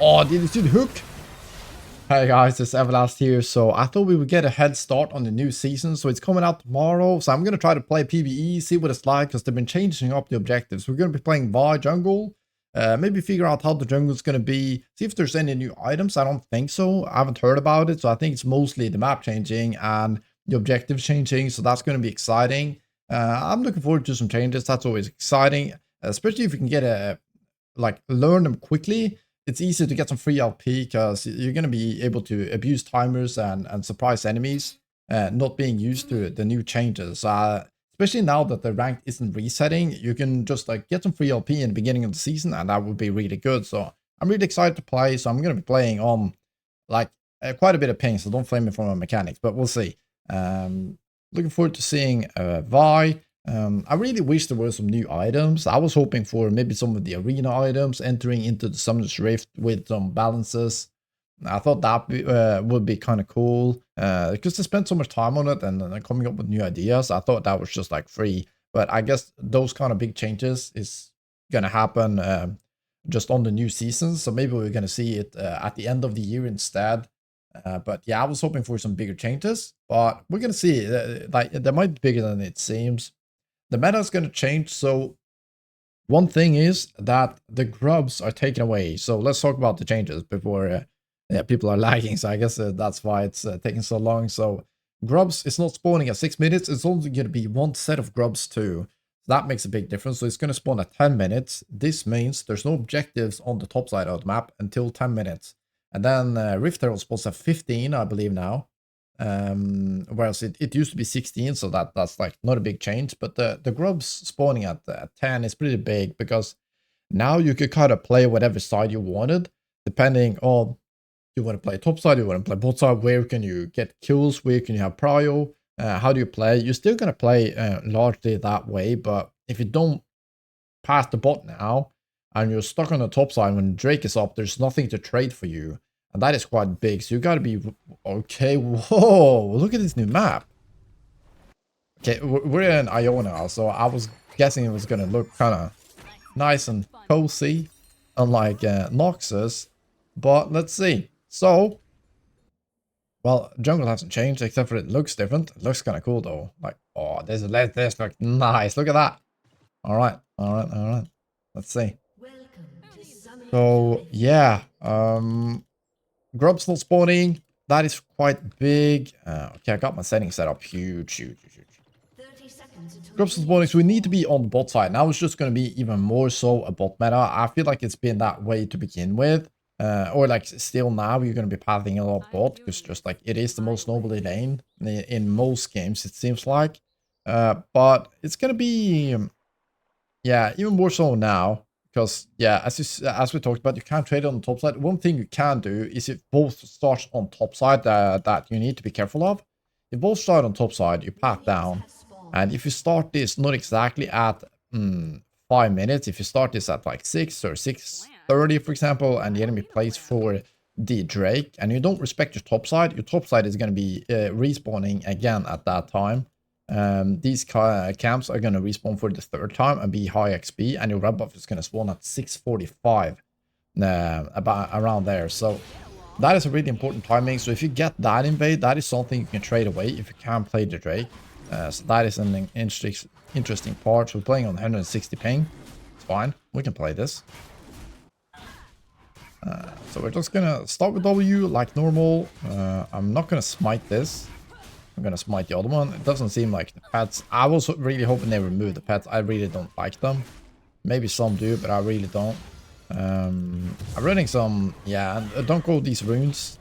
Oh, did you see the hook? Hey guys, it's Everlast here. So I thought we would get a head start on the new season. So it's coming out tomorrow. So I'm going to try to play PBE, see what it's like, because they've been changing up the objectives. We're going to be playing Vi jungle. Maybe figure out how the jungle is going to be. See if there's any new items. I don't think so. I haven't heard about it. So I think it's mostly the map changing and the objectives changing. So that's going to be exciting. I'm looking forward to some changes. That's always exciting, especially if you can get learn them quickly. It's easy to get some free LP because you're going to be able to abuse timers and surprise enemies, not being used to the new changes. Especially now that the rank isn't resetting, you can just get some free LP in the beginning of the season, and that would be really good. So I'm really excited to play. So I'm going to be playing on quite a bit of ping, so don't flame me for my mechanics, but we'll see. Looking forward to seeing Vi. I really wish there were some new items. I was hoping for maybe some of the arena items entering into the Summoner's Rift with some balances. I thought that would be kind of cool because they spent so much time on it and coming up with new ideas. I thought that was just free, but I guess those kind of big changes is gonna happen just on the new season. So maybe we're gonna see it at the end of the year instead. But yeah, I was hoping for some bigger changes, but we're gonna see. They might be bigger than it seems. The meta is going to change. So one thing is that the grubs are taken away. So let's talk about the changes before people are lagging. So I guess that's why it's taking so long. So grubs, it's not spawning at 6 minutes. It's only going to be one set of grubs too. That makes a big difference. So it's going to spawn at 10 minutes. This means there's no objectives on the top side of the map until 10 minutes. And then Rift Herald spawns at 15, I believe now. Whereas it used to be 16, so that's not a big change, but the grubs spawning at 10 is pretty big because now you could kind of play whatever side you wanted, depending on you want to play top side, you want to play bot side, where can you get kills, where can you have prio, how do you play. You're still going to play largely that way, but if you don't pass the bot now and you're stuck on the top side when Drake is up, there's nothing to trade for you. And that is quite big, so you gotta be okay. Whoa, look at this new map. Okay, we're in Iona, so I was guessing it was gonna look kind of nice and cozy, unlike Noxus. But let's see. So, well, jungle hasn't changed except for it looks different. It looks kind of cool though. Oh, this looks nice. Look at that. All right. Let's see. So yeah, grub's not spawning. That is quite big. Okay, I got my settings set up. Huge. Grub's not spawning, so we need to be on the bot side. Now it's just going to be even more so a bot meta. I feel like it's been that way to begin with. Or still now you're going to be pathing a lot of bot because just it is the most nobly lane in most games, it seems like. But it's going to be, yeah, even more so now. Because, yeah, as we talked about, you can't trade on the top side. One thing you can do is if both start on top side that you need to be careful of. If both start on top side, you path down. And if you start this not exactly at 5 minutes, if you start this at 6 or 6:30, for example, and the enemy plays for the Drake, and you don't respect your top side is going to be respawning again at that time. These camps are going to respawn for the 3rd time and be high XP, and your red buff is going to spawn at 6:45, about around there. So that is a really important timing. So if you get that invade, that is something you can trade away if you can't play the Drake. So that is an interesting part. So we're playing on 160 ping. It's fine. We can play this. So we're just gonna start with W like normal. I'm not gonna smite this. I'm gonna smite the other one. It doesn't seem like the pets. I was really hoping they removed the pets. I really don't like them. Maybe some do, but I really don't. I'm running some, yeah, don't go these runes.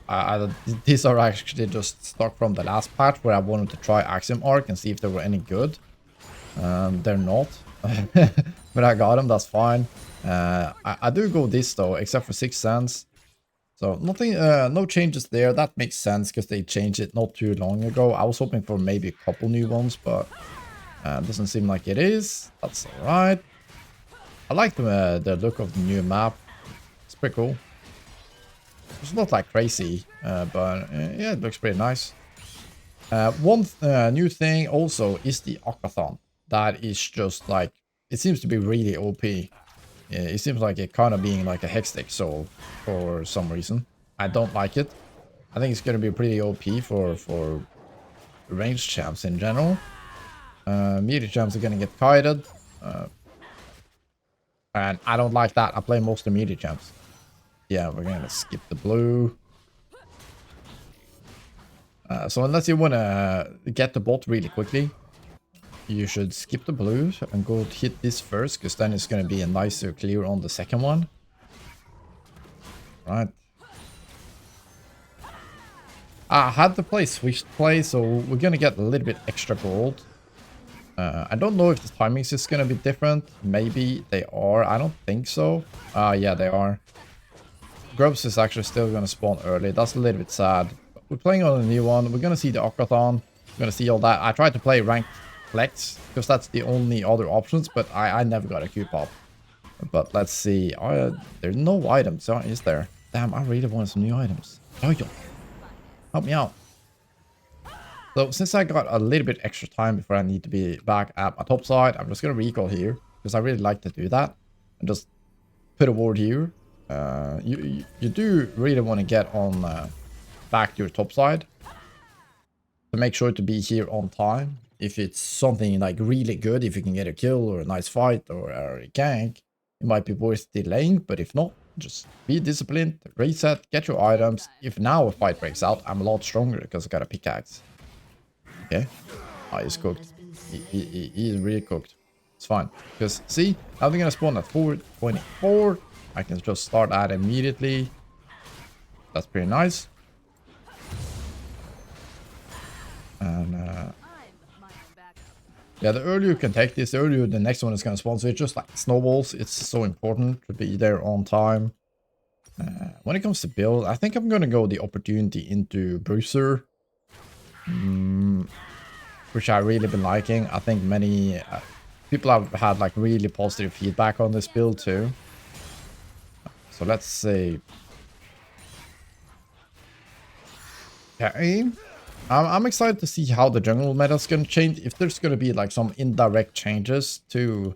These are actually just stock from the last patch where I wanted to try Axiom Arc and see if they were any good. They're not, but I got them, that's fine. I do go this though, except for 6 cents. So nothing, no changes there. That makes sense because they changed it not too long ago. I was hoping for maybe a couple new ones, but doesn't seem like it is. That's all right. I like the look of the new map. It's pretty cool. It's not crazy, but yeah, it looks pretty nice. One new thing also is the Aquathon. That is just it seems to be really OP. It seems like it kind of being like a hextech soul for some reason. I don't like it. I think it's going to be pretty OP for ranged champs in general. Melee champs are going to get kited. And I don't like that. I play most of the melee champs. Yeah, we're going to skip the blue. So unless you want to get the bot really quickly, you should skip the blue and go hit this first, because then it's going to be a nicer clear on the second one. Right. I had to play switched play, so we're going to get a little bit extra gold. I don't know if the timings is going to be different. Maybe they are. I don't think so. Yeah, they are. Grubs is actually still going to spawn early. That's a little bit sad. We're playing on a new one. We're going to see the Aquathon. We're going to see all that. I tried to play ranked flex because that's the only other options, but I never got a Q pop. But let's see. There's no items, is there? Damn, I really want some new items. Jojo, help me out. So since I got a little bit extra time before I need to be back at my top side, I'm just going to recall here because I really like to do that and just put a ward here. You do really want to get on back to your top side to make sure to be here on time. If it's something like really good, if you can get a kill or a nice fight or a gank, it might be worth delaying. But if not, just be disciplined, reset, get your items. If now a fight breaks out, I'm a lot stronger because I got a pickaxe. Okay. Oh, he's cooked. He is really cooked. It's fine. Because, see, now they're going to spawn at 424. I can just start that immediately. That's pretty nice. And, yeah, the earlier you can take this, the earlier the next one is going to spawn. So it's just like snowballs. It's so important to be there on time. When it comes to build, I think I'm going to go the opportunity into Bruiser. Which I really been liking. I think many people have had like really positive feedback on this build too. So let's see. Okay. I'm excited to see how the jungle meta is going to change. If there's going to be like some indirect changes to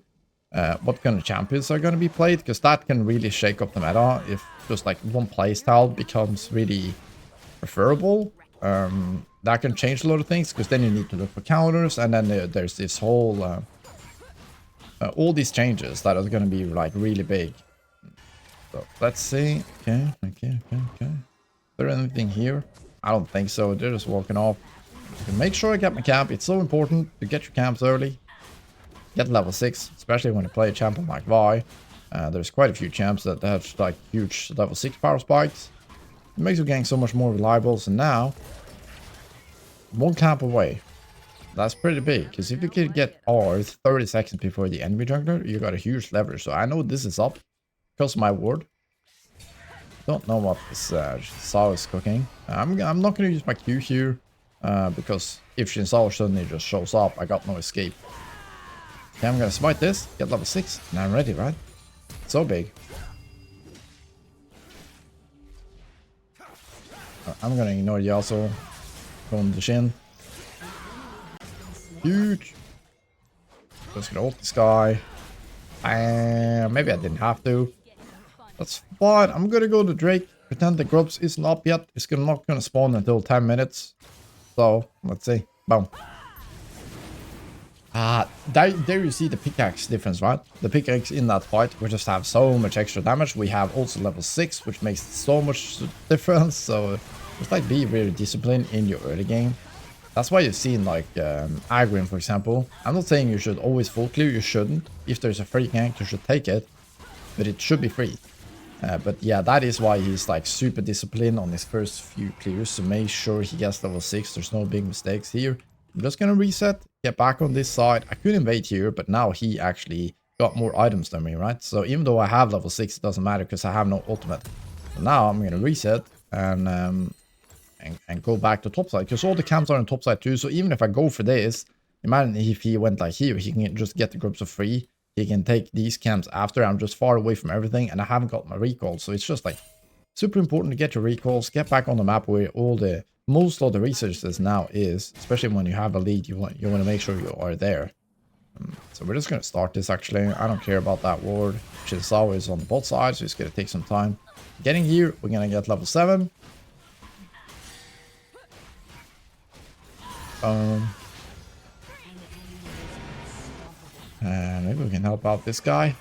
what kind of champions are going to be played, because that can really shake up the meta if just like one playstyle becomes really preferable. That can change a lot of things, because then you need to look for counters, and then there's this whole all these changes that are going to be like really big. So let's see. Okay. Is there anything here? I don't think so. They're just walking off. Make sure I get my camp. It's so important to get your camps early. Get level 6, especially when you play a champion like Vi. There's quite a few champs that have like huge level 6 power spikes. It makes your gang so much more reliable. So now, one camp away. That's pretty big, because if you can get R 30 seconds before the enemy jungler, you got a huge leverage. So I know this is up because of my ward. Don't know what this Sao is cooking. I'm not going to use my Q here, because if Shinsao suddenly just shows up, I got no escape. Okay, I'm going to smite this, get level 6, and I'm ready, right? So big. I'm going to ignore Yasuo. Going to Shin. Huge. Just gonna ult this guy. Maybe I didn't have to. That's fine. I'm gonna go to Drake. Pretend the Grubs isn't up yet. It's not gonna spawn until 10 minutes. So, let's see. Boom. There you see the pickaxe difference, right? The pickaxe in that fight, we just have so much extra damage. We have also level 6, which makes so much difference. So, just like be very disciplined in your early game. That's why you've seen like Agrim, for example. I'm not saying you should always full clear. You shouldn't. If there's a free gank, you should take it. But it should be free. But yeah, that is why he's like super disciplined on his first few clears. So make sure he gets level 6. There's no big mistakes here. I'm just gonna reset. Get back on this side. I couldn't wait here, but now he actually got more items than me, right? So even though I have level 6, it doesn't matter because I have no ultimate. So now I'm gonna reset and go back to top side, because all the camps are on top side too. So even if I go for this, imagine if he went like here, he can just get the groups for free. He can take these camps after. I'm just far away from everything, and I haven't got my recall. So it's just like super important to get your recalls, get back on the map where most of the resources now is, especially when you have a lead. You want to make sure you are there. So we're just going to start this actually. I don't care about that ward, which is always on both sides, so it's going to take some time. Getting here, we're going to get level 7. And maybe we can help out this guy.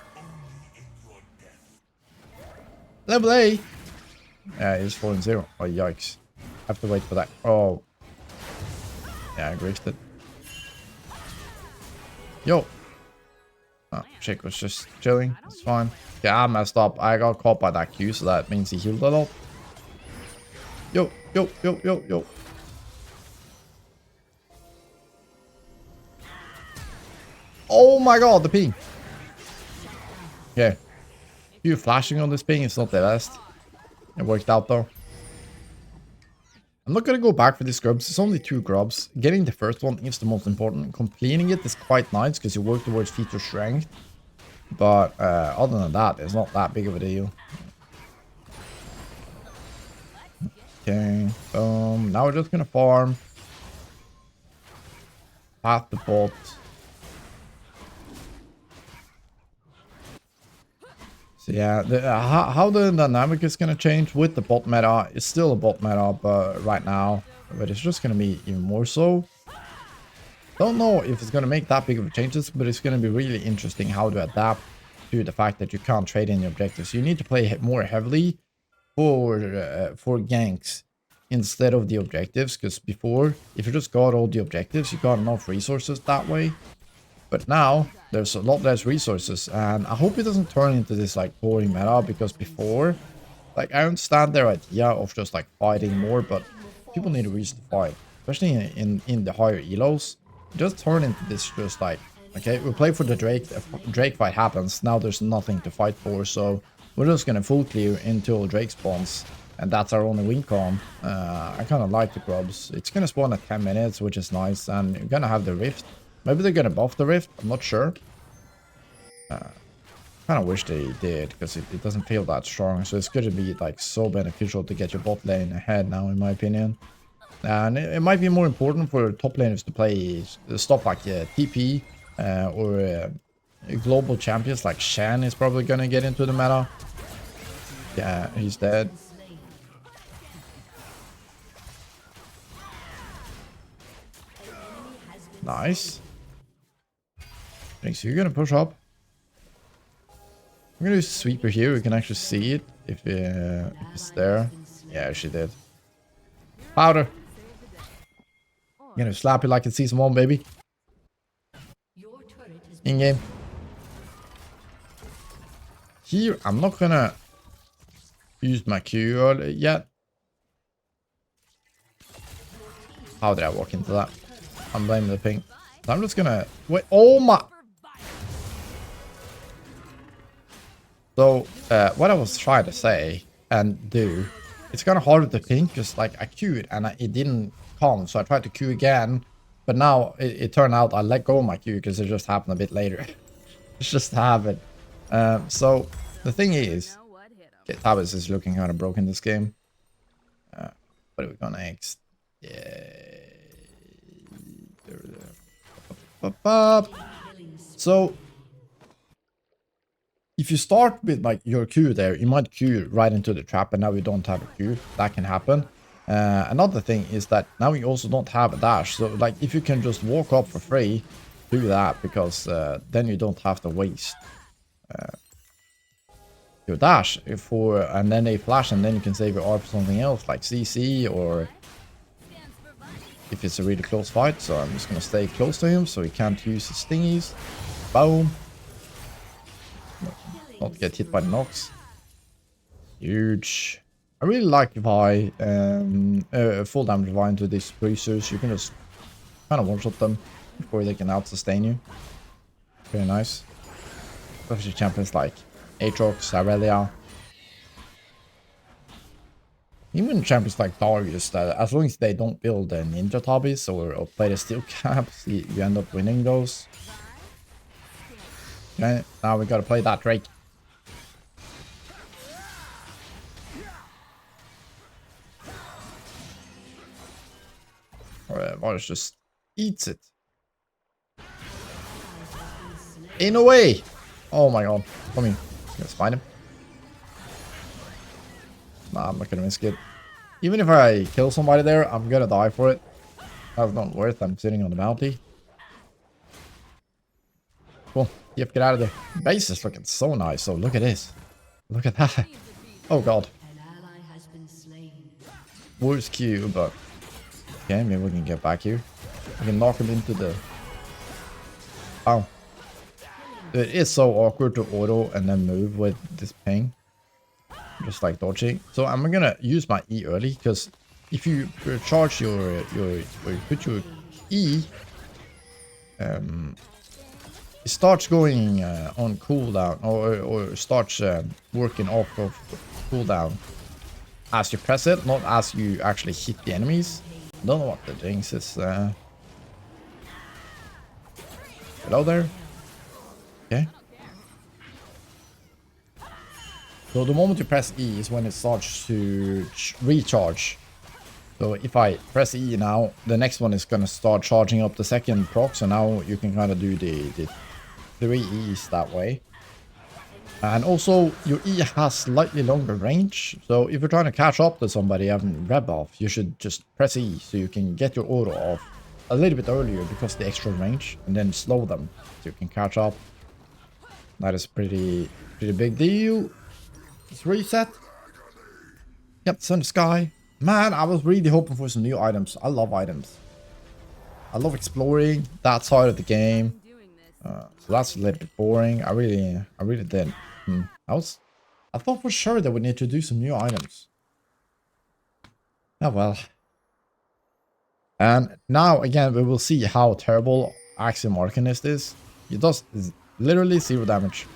Level 8! Yeah, he's 4-0. Oh, yikes. I have to wait for that. Oh. Yeah, I griefed it. Yo! Oh, Chick was just chilling. It's fine. Yeah, I messed up. I got caught by that Q, so that means he healed a lot. Yo, yo, yo, yo, yo. Oh my god, the ping. Yeah. You flashing on this ping is not the best. It worked out though. I'm not gonna go back for these grubs. It's only 2 grubs. Getting the first one is the most important. Completing it is quite nice because you work towards feature strength. But other than that, it's not that big of a deal. Okay. Now we're just gonna farm. Path the bot. So yeah, how the dynamic is gonna change with the bot meta. It's still a bot meta, but right now, but it's just gonna be even more so. Don't know if it's gonna make that big of changes, but it's gonna be really interesting how to adapt to the fact that you can't trade in the objectives. You need to play more heavily for ganks instead of the objectives, because before, if you just got all the objectives, you got enough resources that way. But now, there's a lot less resources, and I hope it doesn't turn into this, like, boring meta, because before, like, I understand their idea of just, like, fighting more, but people need a reason to fight, especially in the higher elos. It just turn into this just, like, okay, we play for the Drake, if Drake fight happens, now there's nothing to fight for, so we're just gonna full clear until Drake spawns, and that's our only win con. I kind of like the grubs. It's gonna spawn at 10 minutes, which is nice, and you're gonna have the rift. Maybe they're gonna buff the rift, I'm not sure. Kind of wish they did, because it doesn't feel that strong, so it's gonna be like so beneficial to get your bot lane ahead now, in my opinion. And it might be more important for top laners to play stuff like TP or global champions like Shan is probably gonna get into the meta. Yeah, he's dead. Nice. Thanks. You're gonna push up. I'm gonna use sweeper here. We can actually see it if it's there. Yeah, she did. Powder. I'm gonna slap it like it's season 1, baby. In game. Here, I'm not gonna use my Q yet. How did I walk into that? I'm blaming the ping. So I'm just gonna wait. Oh my! So what I was trying to say and do, it's kind of harder to ping because like I queued and it didn't come, so I tried to queue again. But now it turned out I let go of my queue because it just happened a bit later. It's just happened. So the thing is, okay, Tabas is looking kind of broken this game. What are we gonna next? Yeah. So if you start with like your Q there, you might Q right into the trap, and now we don't have a Q. That can happen. Another thing is that now we also don't have a dash. So like if you can just walk up for free, do that, because then you don't have to waste your dash and then they flash, and then you can save your R for something else like CC, or if it's a really close fight. So I'm just gonna stay close to him so he can't use his thingies. Boom. Not get hit by the knocks. Huge. I really like Vi, full damage Vi into these bruisers. You can just kind of one-shot them before they can out-sustain you. Very nice. Especially champions like Aatrox, Aurelia. Even champions like Darius, that as long as they don't build ninja tabis or play the steel caps, you end up winning those. Okay, now we gotta play that Drake. Varus just eats it. Ain't no way. Oh my god. Come here. Let's find him. Nah, I'm not gonna risk it. Even if I kill somebody there, I'm gonna die for it. That's not worth. I'm sitting on the bounty. Cool. Yep, get out of there. Base is looking so nice. So look at this. Look at that. Oh god. Worst Q, but okay, maybe we can get back here. We can knock him into the... Ow. It is so awkward to auto and then move with this ping. Just like dodging. So I'm gonna use my E early, because if you charge your put your E, it starts going on cooldown, or starts working off of cooldown as you press it, not as you actually hit the enemies. I don't know what the jinx is. Hello there. Okay. So the moment you press E is when it starts to recharge. So if I press E now, the next one is going to start charging up the second proc. So now you can kind of do the 3 E's that way. And also your E has slightly longer range. So if you're trying to catch up to somebody having red buff, you should just press E so you can get your auto off a little bit earlier because of the extra range, and then slow them so you can catch up. That is pretty big deal. Let's reset. Yep, sun sky. Man, I was really hoping for some new items. I love items. I love exploring that side of the game. So that's a little bit boring. I really did. I thought for sure that we need to do some new items. Oh well. And now again we will see how terrible Axiom Arcanist is. It does literally 0 damage.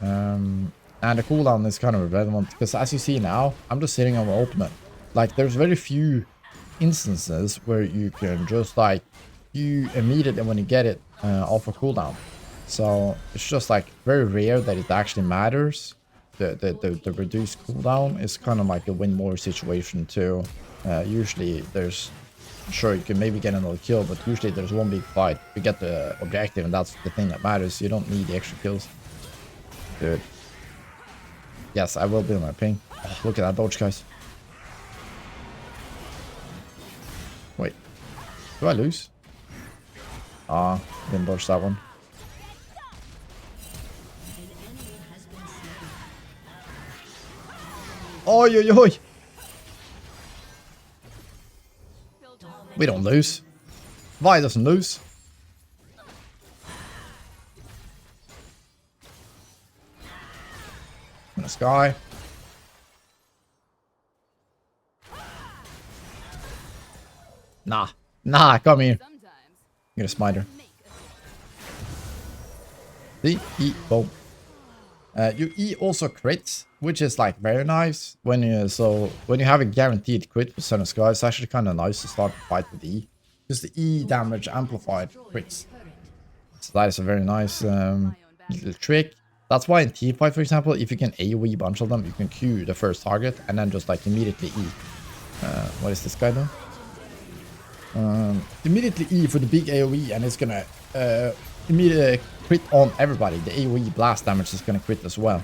And the cooldown is kind of irrelevant, because as you see now, I'm just sitting on my ultimate. Like, there's very few instances where you can just like, you immediately when you get it off a cooldown. So it's just like very rare that it actually matters. The reduced cooldown is kind of like a win more situation too. Usually there's, sure you can maybe get another kill, but usually there's one big fight. You get the objective and that's the thing that matters. You don't need the extra kills. Dude. Yes, I will be on my ping. Oh, look at that dodge, guys. Wait. Do I lose? Ah, didn't dodge that one. Oi, oi, oi! We don't lose. Vi doesn't lose. In the sky. Nah, come here. Get a spider. See? E, boom. You E also crits, which is like very nice when you have a guaranteed crit for Sun of Sky. It's actually kind of nice to start the fight with E, because the E damage amplified crits. So that is a very nice little trick. That's why in T5, for example, if you can AoE a bunch of them, you can Q the first target and then just like immediately E. What is this guy doing? Immediately E for the big AoE, and it's gonna immediately crit on everybody. The AoE blast damage is gonna crit as well.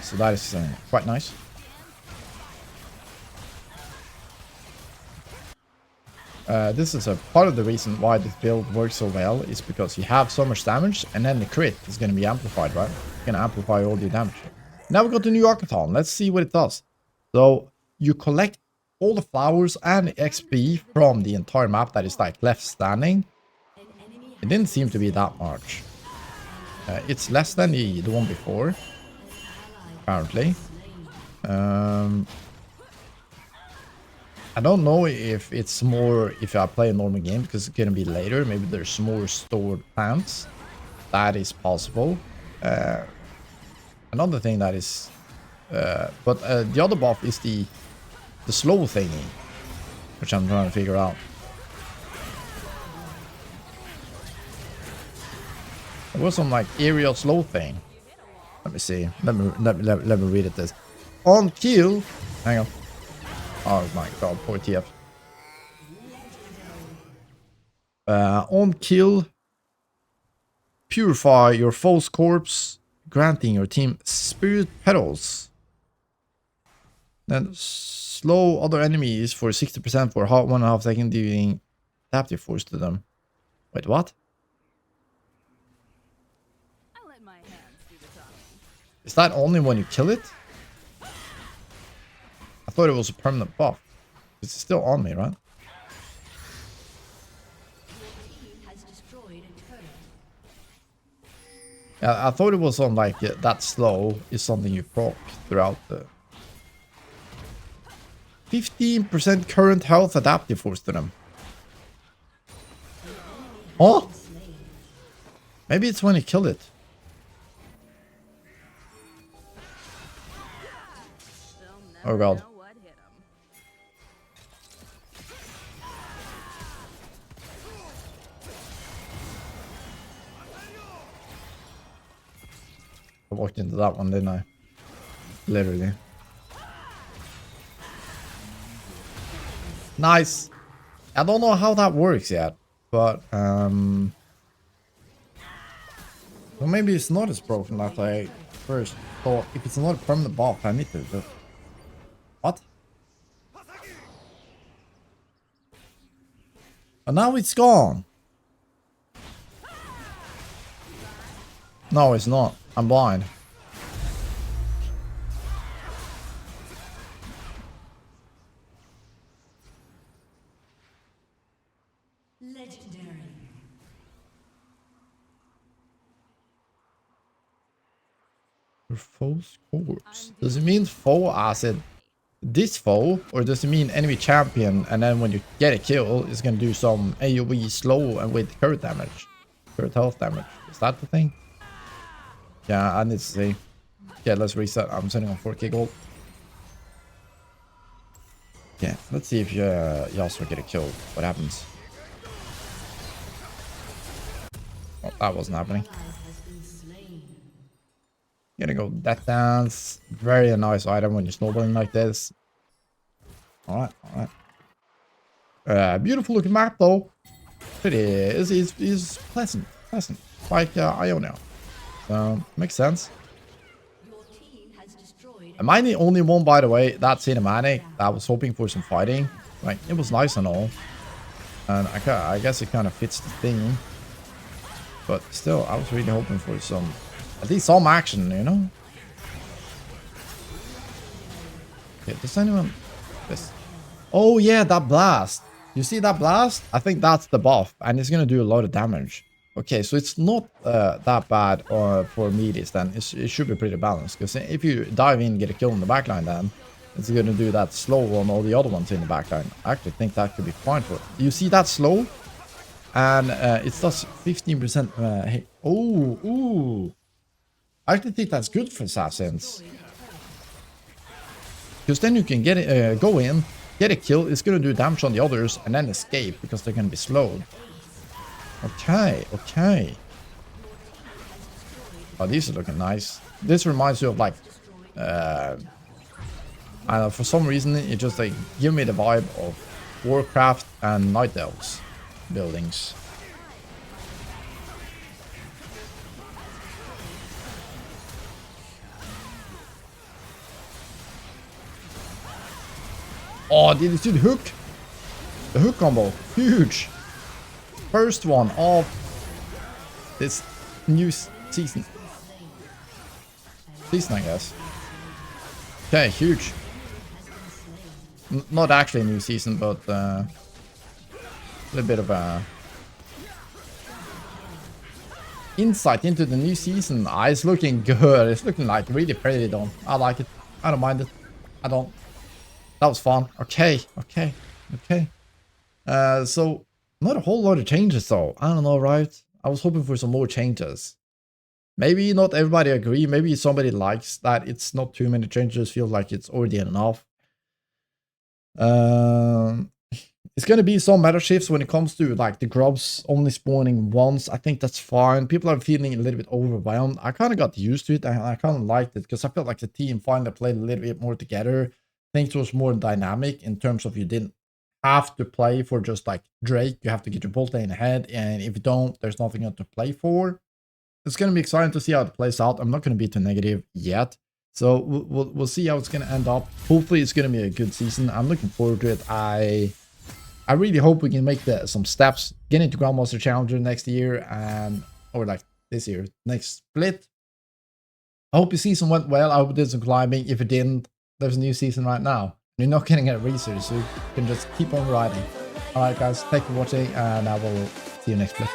So that is quite nice. This is a part of the reason why this build works so well, is because you have so much damage and then the crit is going to be amplified, right? It's going to amplify all your damage. Now we got the new Arcathon. Let's see what it does. So you collect all the flowers and XP from the entire map that is like left standing. It didn't seem to be that much. It's less than the one before, apparently. I don't know if it's more if I play a normal game, because it's gonna be later. Maybe there's more stored plants. That is possible. Another thing that is, but the other buff is the slow thingy, which I'm trying to figure out. There was some like aerial slow thing. Let me see. Let me read it. This on kill. Hang on. Oh my god, poor TF. On kill. Purify your foe's corpse, granting your team spirit petals. Then slow other enemies for 60% for 1.5 seconds, dealing adaptive force to them. Wait, what? Is that only when you kill it? I thought it was a permanent buff. It's still on me, right? Yeah, I thought it was on like that slow is something you proc throughout the 15% current health adaptive force to them. Oh! Maybe it's when you kill it. Oh god. I walked into that one, didn't I? Literally. Nice. I don't know how that works yet, but well, maybe it's not as broken as I first thought. If it's not a permanent buff, I need to do. What? And now it's gone. No, it's not. I'm blind. Legendary. Your foe's corpse. Does it mean foe as in this foe, or does it mean enemy champion? And then when you get a kill, it's gonna do some AoE slow and with current damage, current health damage. Is that the thing? Yeah, I need to see. Yeah, let's reset. I'm sitting on 4k gold. Yeah, let's see if you also get a kill. What happens? Oh, that wasn't happening. Gonna go Death Dance. Very nice item when you're snowballing like this. Alright, alright. Beautiful looking map though. Pretty is pleasant. Like Ionia. So makes sense. Am I the only one, by the way, that cinematic that was hoping for some fighting? Like, it was nice and all. And I guess it kind of fits the theme. But still, I was really hoping for some, at least some action, you know? Okay, does anyone... This. Oh yeah, that blast. You see that blast? I think that's the buff, and it's gonna do a lot of damage. Okay, so it's not that bad for meaties then. It should be pretty balanced, because if you dive in and get a kill in the backline then, it's gonna do that slow on all the other ones in the backline. I actually think that could be fine for it. You see that slow? And it does 15% hey. Oh, ooh. I actually think that's good for assassins. Because then you can get it, go in, get a kill, it's gonna do damage on the others, and then escape, because they're gonna be slowed. Okay, okay. Oh, these are looking nice. This reminds you of like, I don't know, for some reason it just like give me the vibe of Warcraft and Night Elves buildings. Oh, did you see the hook? The hook combo, huge. First one of this new season, I guess. Okay, huge. Not actually a new season, but a little bit of a insight into the new season. It's looking good. It's looking like really pretty though. I like it. I don't mind it. I don't. That was fun. Okay, okay, okay. So not a whole lot of changes though. I don't know, right? I was hoping for some more changes. Maybe not everybody agree. Maybe somebody likes that it's not too many changes. Feel like it's already enough. It's gonna be some meta shifts when it comes to like the grubs only spawning once. I think that's fine. People are feeling a little bit overwhelmed. I kind of got used to it. I kind of liked it because I felt like the team finally played a little bit more together. Things was more dynamic in terms of you didn't have to play for just like Drake. You have to get your bolt lane ahead, and if you don't, there's nothing to play for. it's going to be exciting to see how it plays out. I'm not going to be too negative yet. So we'll see how it's going to end up. Hopefully it's going to be a good season. I'm looking forward to it. I really hope we can make some steps, get into Grandmaster Challenger next year, and or like this year, next split. I hope your season went well. I hope it did some climbing. If it didn't, there's a new season right now. You're not getting a research, so you can just keep on riding. Alright guys, thanks for watching, and I will see you next split.